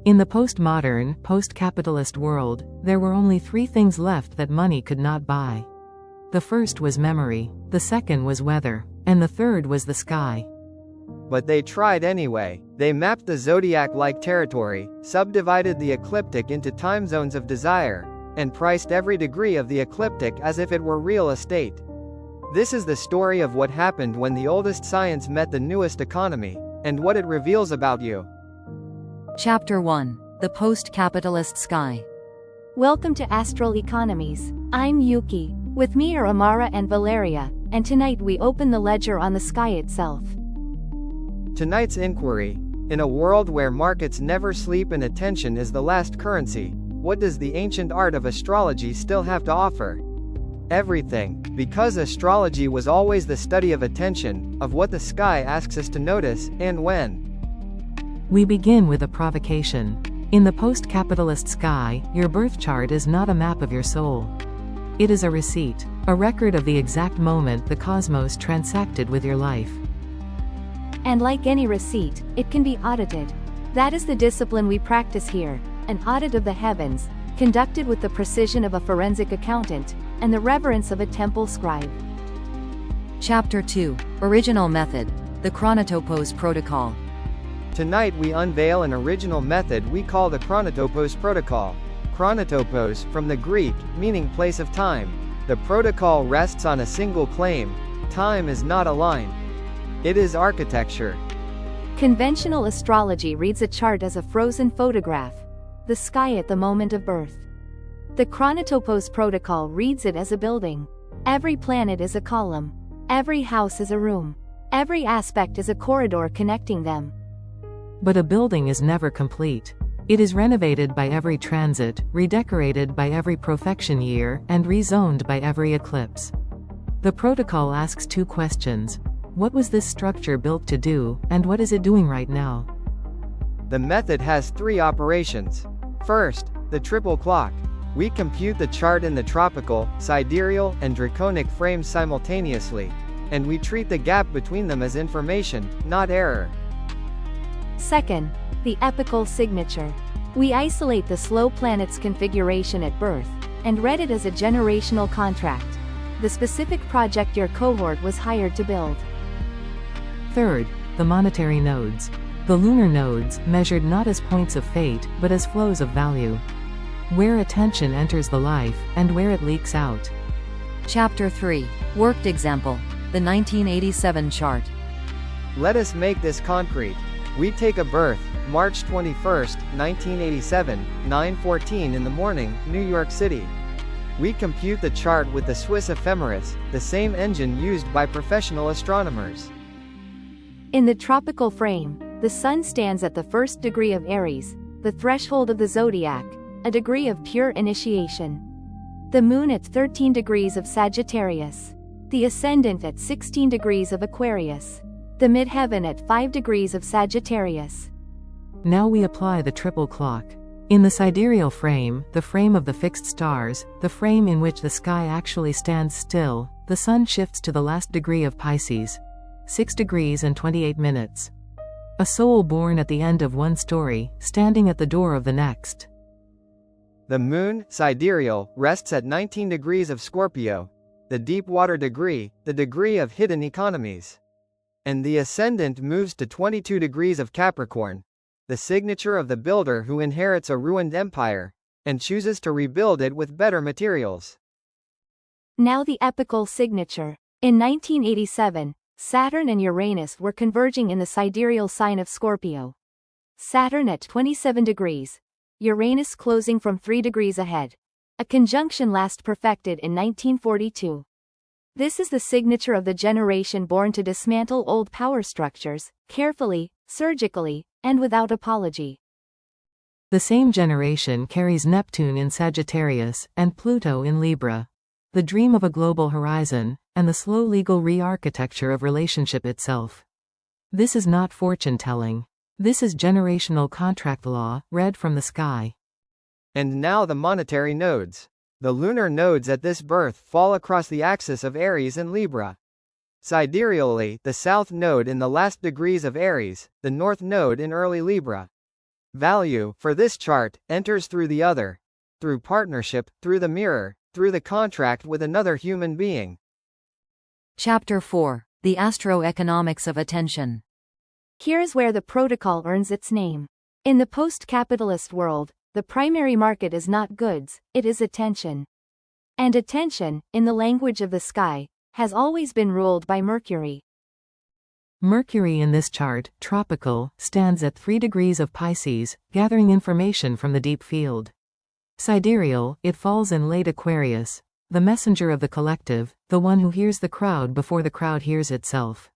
In the postmodern, post-capitalist world, there were only three things left that money could not buy. The first was memory, the second was weather, and the third was the sky. But they tried anyway. They mapped the zodiac-like territory, subdivided the ecliptic into time zones of desire, and priced every degree of the ecliptic as if it were real estate. This is the story of what happened when the oldest science met the newest economy, and what it reveals about you. Chapter 1. The Post-Capitalist Sky. Welcome to Astral Economies. I'm Yuki. With me are Amara and Valeria, and tonight we open the ledger on the sky itself. Tonight's inquiry: in a world where markets never sleep and attention is the last currency, what does the ancient art of astrology still have to offer? Everything, because astrology was always the study of attention, of what the sky asks us to notice, and when. We begin with a provocation. In the post-capitalist sky, your birth chart is not a map of your soul. It is a receipt, a record of the exact moment the cosmos transacted with your life. And like any receipt, it can be audited. That is the discipline we practice here, an audit of the heavens, conducted with the precision of a forensic accountant, and the reverence of a temple scribe. Chapter 2. Original Method. The Chronotopos Protocol. Tonight we unveil an original method we call the Chronotopos Protocol. Chronotopos, from the Greek, meaning place of time. The protocol rests on a single claim: time is not a line. It is architecture. Conventional astrology reads a chart as a frozen photograph, the sky at the moment of birth. The Chronotopos Protocol reads it as a building. Every planet is a column. Every house is a room. Every aspect is a corridor connecting them. But a building is never complete. It is renovated by every transit, redecorated by every profection year, and rezoned by every eclipse. The protocol asks two questions. What was this structure built to do, and what is it doing right now? The method has three operations. First, the triple clock. We compute the chart in the tropical, sidereal, and draconic frames simultaneously, and we treat the gap between them as information, not error. Second, the epical signature. We isolate the slow planet's configuration at birth, and read it as a generational contract, the specific project your cohort was hired to build. Third, the monetary nodes. The lunar nodes, measured not as points of fate, but as flows of value. Where attention enters the life, and where it leaks out. Chapter 3. Worked Example. The 1987 Chart. Let us make this concrete. We take a birth, March 21st, 1987, 9:14 in the morning, New York City. We compute the chart with the Swiss ephemeris, the same engine used by professional astronomers. In the tropical frame, the sun stands at the first degree of Aries, the threshold of the zodiac, a degree of pure initiation. The moon at 13 degrees of Sagittarius. The ascendant at 16 degrees of Aquarius. The midheaven at 5 degrees of Sagittarius. Now we apply the triple clock. In the sidereal frame, the frame of the fixed stars, the frame in which the sky actually stands still, the sun shifts to the last degree of Pisces, 6 degrees and 28 minutes. A soul born at the end of one story, standing at the door of the next. The moon, sidereal, rests at 19 degrees of Scorpio, the deep water degree, the degree of hidden economies. And the ascendant moves to 22 degrees of Capricorn, the signature of the builder who inherits a ruined empire, and chooses to rebuild it with better materials. Now the epical signature. In 1987, Saturn and Uranus were converging in the sidereal sign of Scorpio. Saturn at 27 degrees, Uranus closing from 3 degrees ahead. A conjunction last perfected in 1942. This is the signature of the generation born to dismantle old power structures, carefully, surgically, and without apology. The same generation carries Neptune in Sagittarius, and Pluto in Libra. The dream of a global horizon, and the slow legal re-architecture of relationship itself. This is not fortune-telling. This is generational contract law, read from the sky. And now the monetary nodes. The lunar nodes at this birth fall across the axis of Aries and Libra. Sidereally, the south node in the last degrees of Aries, the north node in early Libra. Value, for this chart, enters through the other. Through partnership, through the mirror, through the contract with another human being. Chapter 4. The Astro-Economics of Attention. Here's where the protocol earns its name. In the post-capitalist world, the primary market is not goods, it is attention. And attention, in the language of the sky, has always been ruled by Mercury. Mercury in this chart, tropical, stands at 3 degrees of Pisces, gathering information from the deep field. Sidereal, it falls in late Aquarius, the messenger of the collective, the one who hears the crowd before the crowd hears itself.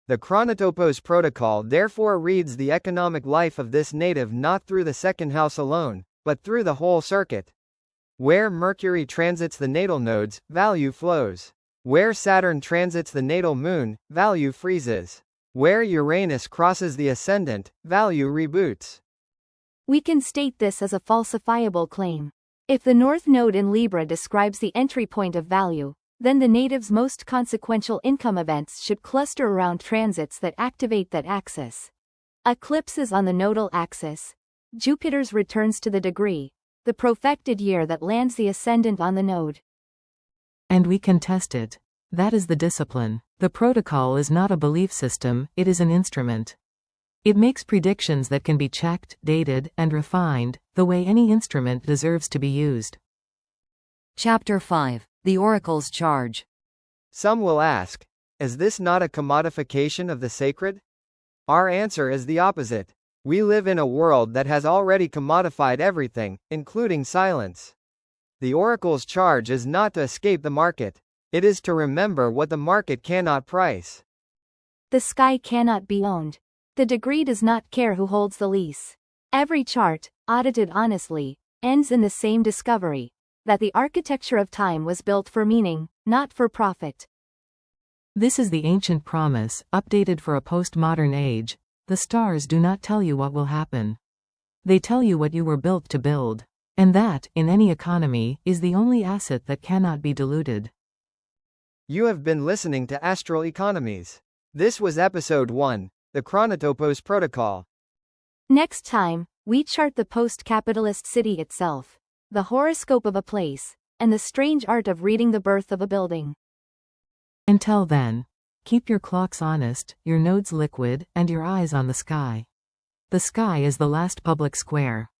The Chronotopos protocol therefore reads the economic life of this native not through the second house alone, but through the whole circuit. Where Mercury transits the natal nodes, value flows. Where Saturn transits the natal moon, value freezes. Where Uranus crosses the ascendant, value reboots. We can state this as a falsifiable claim. If the North Node in Libra describes the entry point of value, then the native's most consequential income events should cluster around transits that activate that axis. Eclipses on the nodal axis. Jupiter's returns to the degree. The profected year that lands the ascendant on the node. And we can test it. That is the discipline. The protocol is not a belief system, it is an instrument. It makes predictions that can be checked, dated, and refined, the way any instrument deserves to be used. Chapter 5. The Oracle's Charge. Some will ask, is this not a commodification of the sacred? Our answer is the opposite. We live in a world that has already commodified everything, including silence. The Oracle's charge is not to escape the market. It is to remember what the market cannot price. The sky cannot be owned. The degree does not care who holds the lease. Every chart, audited honestly, ends in the same discovery, that the architecture of time was built for meaning, not for profit. This is the ancient promise, updated for a postmodern age. The stars do not tell you what will happen. They tell you what you were built to build. And that, in any economy, is the only asset that cannot be diluted. You have been listening to Astral Economies. This was episode 1, the Chronotopos Protocol. Next time, we chart the post-capitalist city itself, the horoscope of a place, and the strange art of reading the birth of a building. Until then, keep your clocks honest, your nodes liquid, and your eyes on the sky. The sky is the last public square.